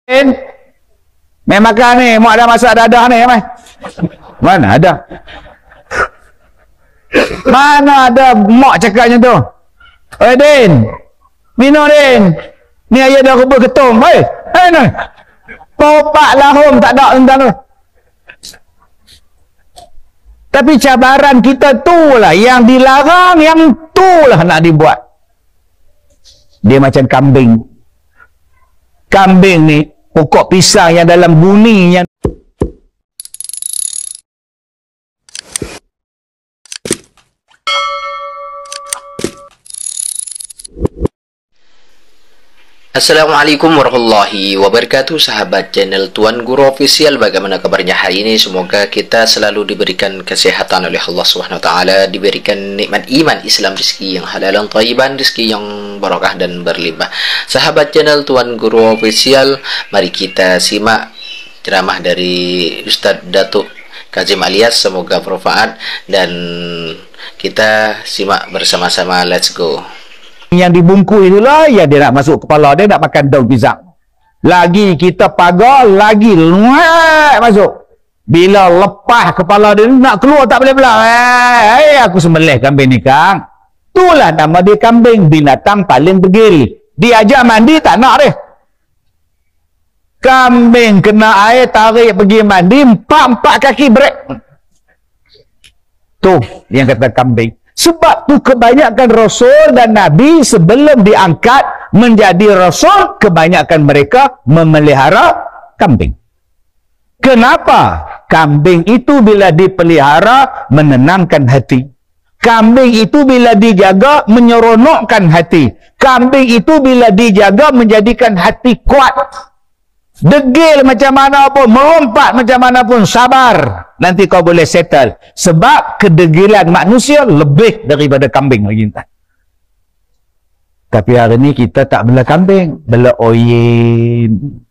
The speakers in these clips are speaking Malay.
Mai makan ni, mak dah masak dadah ni, mai. Mana ada? Mana ada mak cakap macam tu? Oi Din, minum Din. Ni ayah dah rebus ketum. Hei, ni. Popak lahum tak ada tentang tu. Tapi cabaran kita tu lah yang dilarang, yang tu lah nak dibuat. Dia macam kambing. Kambing ni pokok pisang yang dalam buni yang Assalamualaikum warahmatullahi wabarakatuh, sahabat channel Tuan Guru Official. Bagaimana kabarnya hari ini? Semoga kita selalu diberikan kesehatan oleh Allah Subhanahu Wa Taala, diberikan nikmat iman, Islam, rezeki yang halal dan thayyiban, rezeki yang barakah dan berlimpah. Sahabat channel Tuan Guru Official, mari kita simak ceramah dari Ustaz Datuk Kazim Alias. Semoga bermanfaat dan kita simak bersama-sama. Let's go. Yang dibungkus itulah yang dia nak masuk kepala dia, nak makan daun pisang. Lagi kita pagar, lagi luat masuk. Bila lepas kepala dia nak keluar tak boleh belah. Aku sembelih kambing ni kang. Itulah nama dia kambing, binatang paling degil. Diajak mandi tak nak dia. Kambing kena air tarik pergi mandi, empat kaki break. Tu yang kata kambing. Sebab tu kebanyakan Rasul dan Nabi sebelum diangkat menjadi Rasul, kebanyakan mereka memelihara kambing. Kenapa? Kambing itu bila dipelihara menenangkan hati. Kambing itu bila dijaga menyeronokkan hati. Kambing itu bila dijaga menjadikan hati kuat. Degil macam mana pun, melompat macam mana pun, sabar. Nanti kau boleh settle. Sebab kedegilan manusia lebih daripada kambing lagi. Tapi hari ni kita tak bela kambing, bela oyen.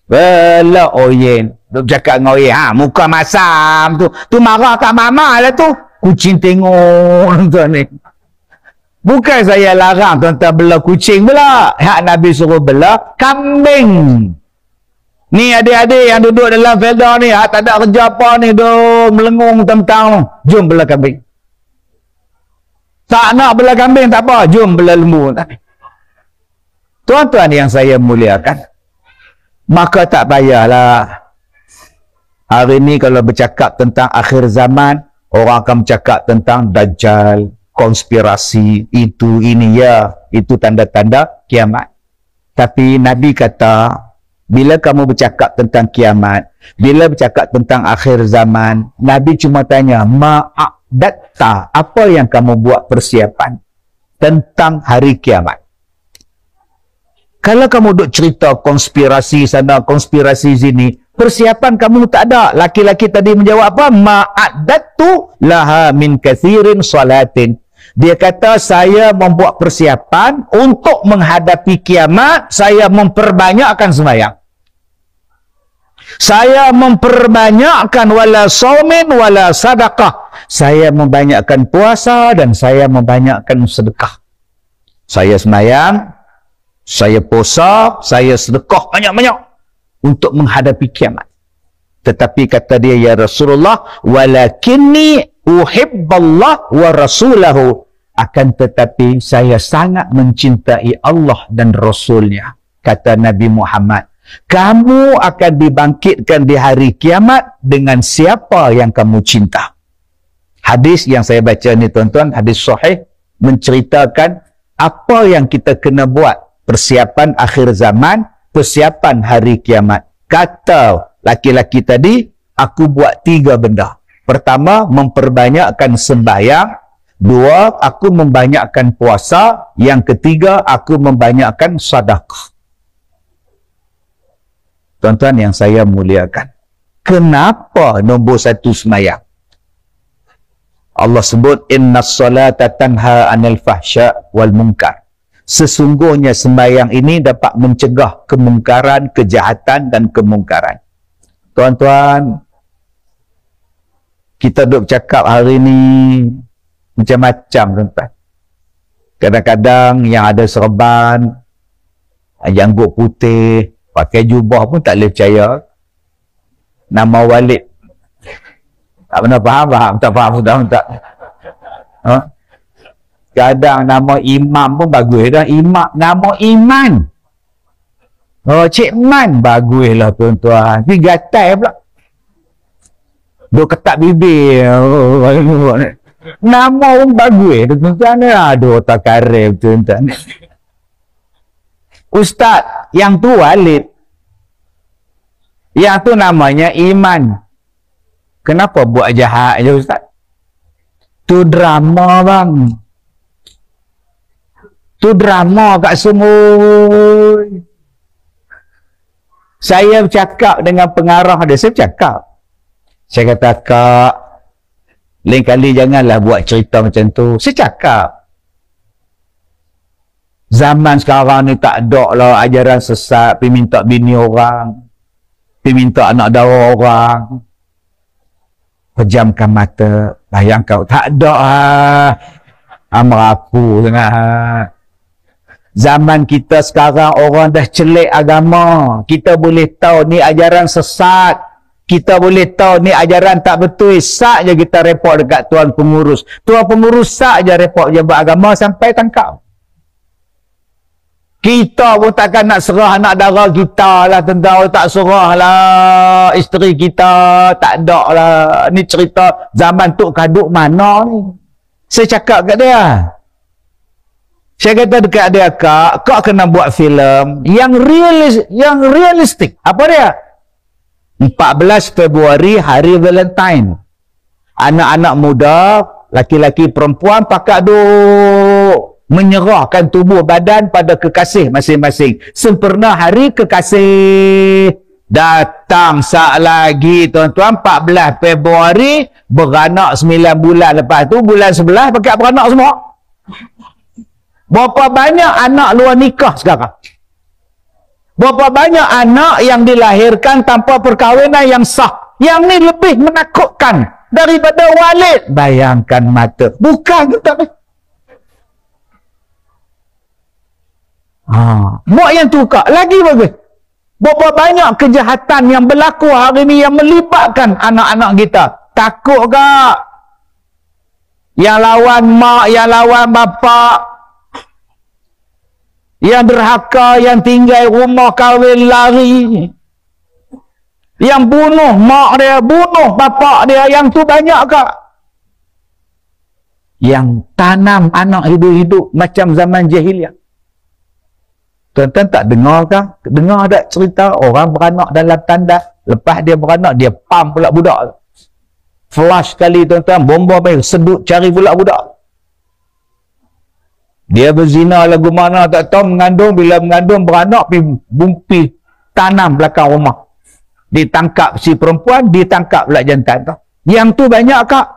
Bela oyen. Duk cakap dengan oyen, muka masam tu. Tu marah kat mama lah tu. Kucing tengok tuan ni. Bukan saya larang tuan-tuan bela kucing bela. Hak Nabi suruh bela kambing. Ni adik-adik yang duduk dalam felda ni, tak ada kerja apa ni, duk melengung tentang, jom bela kambing. Tak nak bela kambing tak apa, jom bela lembu. Tuan-tuan yang saya muliakan, maka tak payahlah. Hari ni kalau bercakap tentang akhir zaman, orang akan bercakap tentang Dajjal, konspirasi, itu, ini, ya, itu tanda-tanda kiamat. Tapi Nabi kata, bila kamu bercakap tentang kiamat, bila bercakap tentang akhir zaman, Nabi cuma tanya, ma'adatta, apa yang kamu buat persiapan tentang hari kiamat? Kalau kamu duk cerita konspirasi sana, konspirasi sini, persiapan kamu tak ada. Laki-laki tadi menjawab apa? Ma'adattu laha min kathirin salatin. Dia kata, saya membuat persiapan untuk menghadapi kiamat, saya memperbanyakkan sembahyang. Saya memperbanyakkan wala saumin wala sadaqah. Saya membanyakkan puasa dan saya membanyakkan sedekah. Saya sembahyang, saya puasa, saya sedekah banyak-banyak untuk menghadapi kiamat. Tetapi kata dia, ya Rasulullah, walakinni uhibballah wa rasulahu. Akan tetapi saya sangat mencintai Allah dan Rasulnya. Kata Nabi Muhammad, kamu akan dibangkitkan di hari kiamat dengan siapa yang kamu cinta. Hadis yang saya baca ni tuan-tuan, hadis sahih, menceritakan apa yang kita kena buat. Persiapan akhir zaman, persiapan hari kiamat. Kata laki-laki tadi, aku buat 3 benda. Pertama, memperbanyakkan sembahyang. 2, aku membanyakkan puasa. Yang ketiga, aku membanyakkan sedekah. Tuan-tuan yang saya muliakan, kenapa nombor 1 sembahyang? Allah sebut, innas salata tanha anil fahsya wal munkar. Sesungguhnya sembahyang ini dapat mencegah kemungkaran, kejahatan dan kemungkaran. Tuan-tuan, kita duk cakap hari ni macam-macam tuan-tuan. Kadang-kadang yang ada serban, janggut putih, pakai jubah pun tak boleh percaya. Nama Walid. Tak pernah faham, tak faham sudah tak. Ha? Kadang nama imam pun bagus dah. Nama Iman. Oh, Cik Man bagus lah tuan-tuan. Tapi gatai pula. Duk ketak bibir. Nama pun bagus tuan-tuan. Aduh, tak karib tuan-tuan. Ustaz, yang tu Walid. Yang tu namanya Iman. Kenapa buat jahat je Ustaz? Tu drama bang. Tu drama kat semua. Saya bercakap dengan pengarah dia. Saya bercakap. Saya kata, Kak, lain kali janganlah buat cerita macam tu. Saya cakap. Zaman sekarang ni tak ada lah ajaran sesat. Pergi minta bini orang. Pergi minta anak dara orang. Pejamkan mata. Bayangkan. Tak ada lah. Merapu sangat. Zaman kita sekarang orang dah celik agama. Kita boleh tahu ni ajaran sesat. Kita boleh tahu ni ajaran tak betul. Sak je kita report dekat tuan pengurus. Tuan pengurus sak je report pejabat agama sampai tangkap. Kita pun takkan nak serah anak dara kita lah tentang tak serah lah isteri kita. Tak ada lah. Ni cerita zaman Tok Kaduk mana ni. Saya cakap kat dia. Saya kata dekat dia, Kak kena buat filem yang realistik. Apa dia? 14 Februari hari Valentine. Anak-anak muda, laki-laki perempuan pakat duk menyerahkan tubuh badan pada kekasih masing-masing. Sempurna hari kekasih. Datang sat lagi tuan-tuan 14 Februari beranak 9 bulan lepas tu bulan 11 pakat beranak semua. Berapa banyak anak luar nikah sekarang? Berapa banyak anak yang dilahirkan tanpa perkahwinan yang sah? Yang ni lebih menakutkan daripada Walid. Bayangkan mata. Bukan kita ni. Buat yang tu Kak. Lagi bagus. Berapa banyak kejahatan yang berlaku hari ni yang melibatkan anak-anak kita. Takut Kak? Yang lawan mak, yang lawan bapak. Yang derhaka, yang tinggal rumah kahwin lari. Yang bunuh mak dia, bunuh bapak dia. Yang tu banyak Kak. Yang tanam anak hidup-hidup macam zaman jahiliah. Tuan-tuan tak dengar kah? Dengar tak cerita orang beranak dalam tandas. Lepas dia beranak, dia pam pula budak. Flash sekali tuan-tuan, bomba main, sedut cari pula budak. Dia berzina lagu mana tak tahu, mengandung, bila mengandung beranak pergi bumpi tanam belakang rumah. Ditangkap si perempuan, ditangkap pula jantan tu. Yang tu banyak Kak.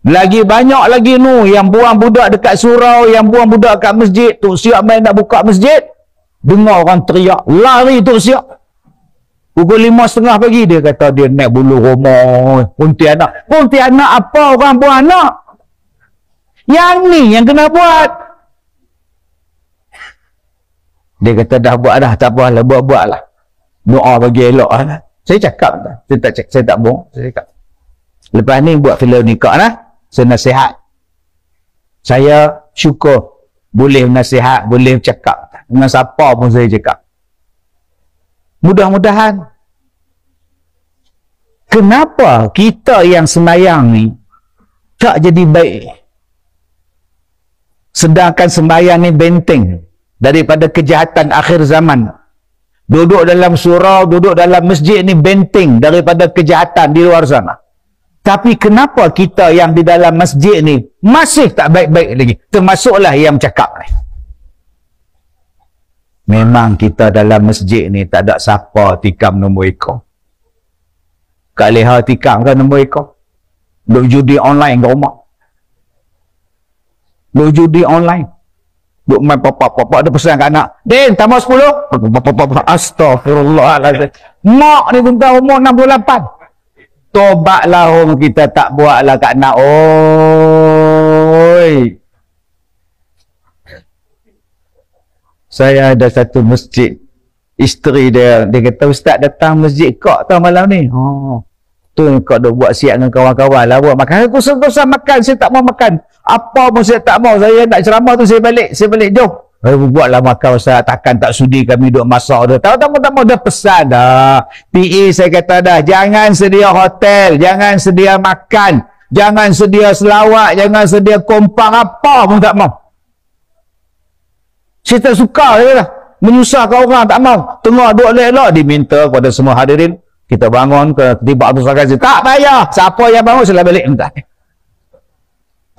Lagi banyak lagi nu yang buang budak dekat surau, yang buang budak dekat masjid. Tok Siap main nak buka masjid, dengar orang teriak, lari Tok Siap. Pukul 5:30 pagi dia kata dia naik bulu rumah Pontianak. Pontianak apa orang buang anak? Yang ni yang kena buat. Dia kata dah buat dah, tak apalah, buat-buatlah. Doa bagi elok lah. Saya cakap dah. Saya tak bohong. Saya cakap. Lepas ni buat filem nikah lah. Saya nasihat. Saya syukur boleh nasihat, boleh cakap. Dengan siapa pun saya cakap. Mudah-mudahan. Kenapa kita yang sembahyang ni tak jadi baik? Sedangkan sembahyang ni benteng daripada kejahatan akhir zaman. Duduk dalam surau, duduk dalam masjid ni benteng daripada kejahatan di luar sana. Tapi kenapa kita yang di dalam masjid ni masih tak baik-baik lagi? Termasuklah yang bercakap ni. Memang kita dalam masjid ni tak ada siapa tikam nombor ekor. Kak Leha tikam kan nombor ekor? Duk judi online kat rumah. Duk judi online. Duk main papa-papa dia pesan kat anak. Din, tambah 10. Astagfirullahaladzim. Mak ni tentang umur 68. Tobatlah kita tak buatlah kat anak. Oi. Saya ada satu masjid. Isteri dia kata, Ustaz datang masjid kok tau malam ni. Oh, tu kau dah buat siap dengan kawan-kawan lah buat makan. Aku susah makan, saya tak mau makan. Apa pun saya tak mau. Saya nak ceramah tu saya balik jauh. Buatlah makan Ustaz, takkan tak sudi kami duduk masak dah. Tak mau dah pesan dah. PA saya kata dah, jangan sedia hotel, jangan sedia makan, jangan sedia selawat, jangan sedia kompang, apa pun tak mau. Saya tak suka dia lah. Menyusahkan orang, tak mau. Tengok duduk elok-elok, diminta kepada semua hadirin. Kita bangun ke tiba Abdul Sakasi. Tak payah. Siapa yang bangun, sila balik.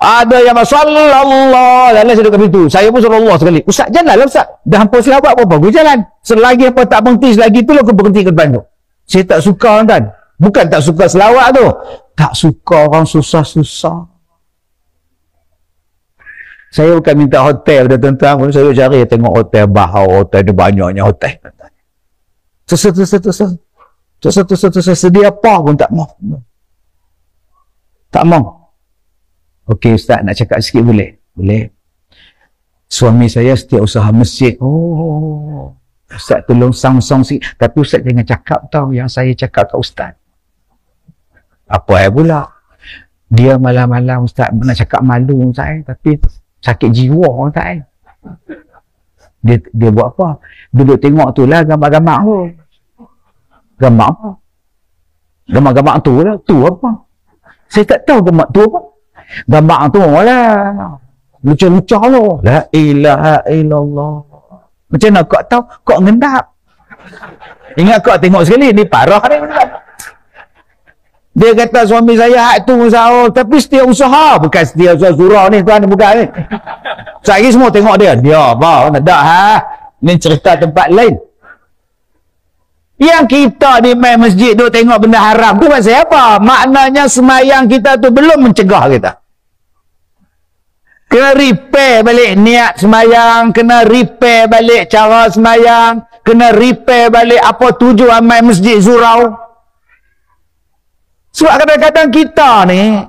Ada yang sallallahu alaihi wasallam kat pintu. Saya pun sallallahu sekali. Ustaz, jalanlah Ustaz. Dah hampa selawat apa bagus jalan. Selagi apa tak berhenti, selagi tu aku berhenti ke depan tu. Saya tak suka kan. Bukan tak suka selawat tu. Tak suka orang susah-susah. Saya bukan minta hotel pada tuan-tuan, saya cari tengok hotel bahau, hotel ada banyaknya hotel. Sedia apa pun tak mau. Tak mau. Okey Ustaz, nak cakap sikit boleh? Boleh. Suami saya setiap usaha masjid. Oh, Ustaz tolong song-song sikit. Tapi Ustaz jangan cakap tau yang saya cakap kat Ustaz. Apa pula? Dia malam-malam Ustaz nak cakap malu Ustaz, tapi sakit jiwa tak dia buat apa? Duduk tengok tu lah gambar-gambar tu. Gambar apa? Gambar-gambar tu lah. Tu apa? Saya tak tahu gambar tu apa. Gambar tu lah. Lucu-lucu lah. La ilaha illallah. Macam mana kau tahu? Kau ngendap. Ingat kau tengok sekali. Ni parah ni. Dia kata suami saya hak tu usaha, tapi setiap usaha, bukan setiap usaha surau ni tuan, bukan ni. Saya semua tengok dia. Dia apa? Nak tak ha? Ni cerita tempat lain. Yang kita di main masjid duk tengok benda haram tu pasal apa? Maknanya semayang kita tu belum mencegah kita. Kena repair balik niat semayang, kena repair balik cara semayang, kena repair balik apa tujuan main masjid surau. Sebab kadang-kadang kita ni,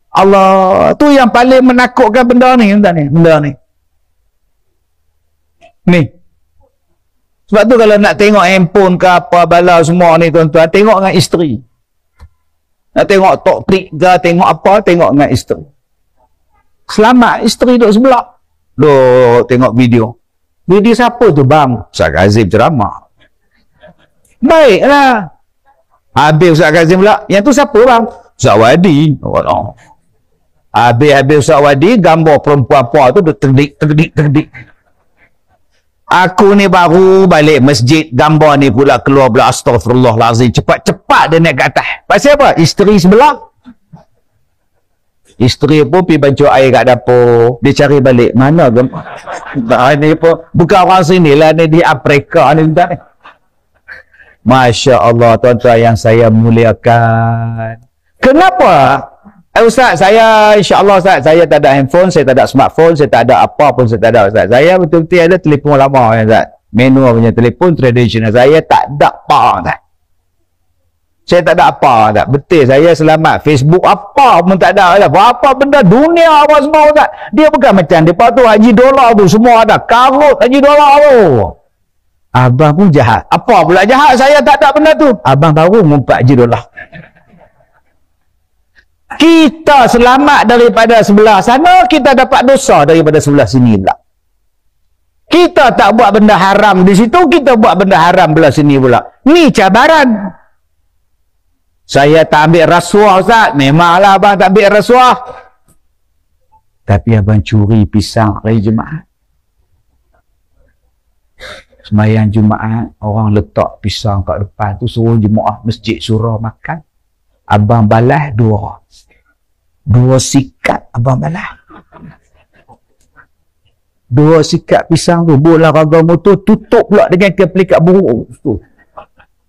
Allah, tu yang paling menakutkan benda ni. Ni. Sebab tu kalau nak tengok handphone ke apa bala semua ni tuan-tuan, tengok dengan isteri. Nak tengok tok klik ke, tengok apa, tengok dengan isteri. Selamat isteri duduk sebelah. Duk tengok video. Video siapa tu bang? Ustaz Kazim ceramah. Baiklah. Habis Ustaz Kazim pula. Yang tu siapa bang? Ustaz Wadi. Oh. Habis Ustaz Wadi, gambar perempuan-perempuan tu terdik. Aku ni baru balik masjid, gambar ni pula keluar pula, astagfirullahalazim. Cepat-cepat dia naik ke atas. Pasal apa? Isteri sebelah. Isteri pun pergi bancuh air kat dapur. Dia cari balik. Mana gambar? Ni pun bukan orang sini lah, ni di Afrika ni. Masya Allah tuan-tuan yang saya muliakan. Kenapa? Ustaz, saya insya-Allah Ustaz, saya tak ada handphone, saya tak ada smartphone, saya tak ada apa pun, saya tak ada Ustaz. Saya betul-betul ada telefon lama Ustaz. Manual punya telefon tradisional. Saya tak ada apa Ustaz. Saya tak ada apa Ustaz. Betul, saya selamat. Facebook apa pun tak ada Ustaz. Apa benda dunia apa semua Ustaz. Dia bukan macam depa tu haji dolar tu semua ada. Karut haji dolar tu. Abang pun jahat. Apa pula jahat? Saya tak ada benda tu. Abang baru ngumpat haji dolar. Kita selamat daripada sebelah sana, kita dapat dosa daripada sebelah sini pula. Kita tak buat benda haram di situ, kita buat benda haram belah sini pula. Ni cabaran. Saya tak ambil rasuah Ustaz. Memanglah abang tak ambil rasuah. Tapi abang curi pisang hari Jumaat. Semayang Jumaat, orang letak pisang kat depan tu, suruh jemaah masjid surau makan. Abang balas dua sikat abang balas. Dua sikat pisang tu, bola raga motor, tutup pula dengan keplikat buruk tu.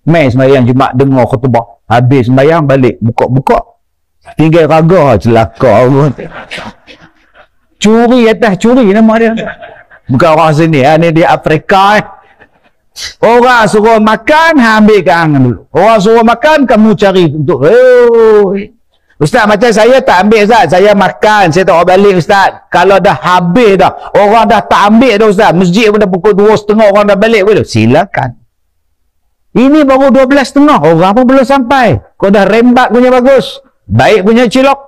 Main semayang Jumaat, dengar khutbah. Habis semayang, balik, buka-buka. Tinggal raga, celaka. Curi atas curi nama dia. Bukan orang sini, ni di Afrika. Orang suruh makan, ambil kangen dulu. Orang suruh makan, kamu cari untuk. Ustaz, macam saya tak ambil Ustaz. Saya makan, saya tak balik Ustaz. Kalau dah habis dah, orang dah tak ambil dah Ustaz. Masjid pun dah pukul 2.30, orang dah balik pun. Silakan. Ini baru 12.30, orang pun belum sampai. Kau dah rembat punya bagus. Baik punya cilok.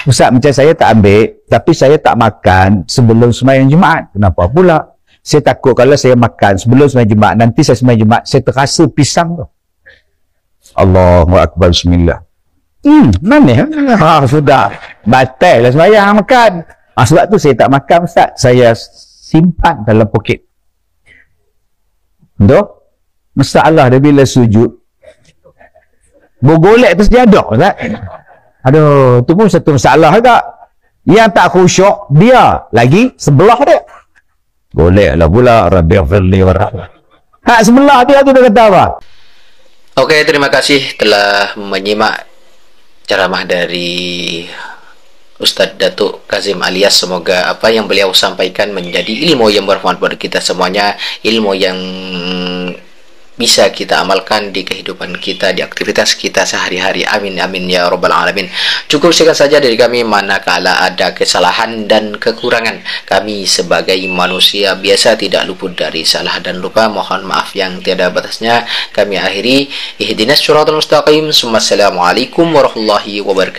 Ustaz, macam saya tak ambil, tapi saya tak makan sebelum sembahyang Jumaat. Kenapa pula? Saya takut kalau saya makan sebelum sembahyang Jumaat, nanti saya sembahyang Jumaat, saya terasa pisang tu. Allahu Akbar, bismillah. Mana? Sudah. Batal lah sembahyang makan. Sebab tu saya tak makan Ustaz. Saya simpan dalam poket. Tu? Masalah dia bila sujud. Bergolek tu sejadah Ustaz. Aduh, tu pun satu masalah juga. Yang tak khusyuk, dia lagi sebelah dia. Golek lah pula. Rabbighfirli warahmah. Sebelah dia tu dia kata apa? Oke, terima kasih telah menyimak ceramah dari Ustadz Datuk Kazim Alias. Semoga apa yang beliau sampaikan menjadi ilmu yang bermanfaat buat kita semuanya, ilmu yang bisa kita amalkan di kehidupan kita, di aktivitas kita sehari-hari. Amin amin ya rabbal alamin. Cukup sekian saja dari kami. Manakala ada kesalahan dan kekurangan, kami sebagai manusia biasa tidak luput dari salah dan lupa. Mohon maaf yang tiada batasnya. Kami akhiri. Ihdinas siratal mustaqim. Assalamualaikum warahmatullahi wabarakatuh.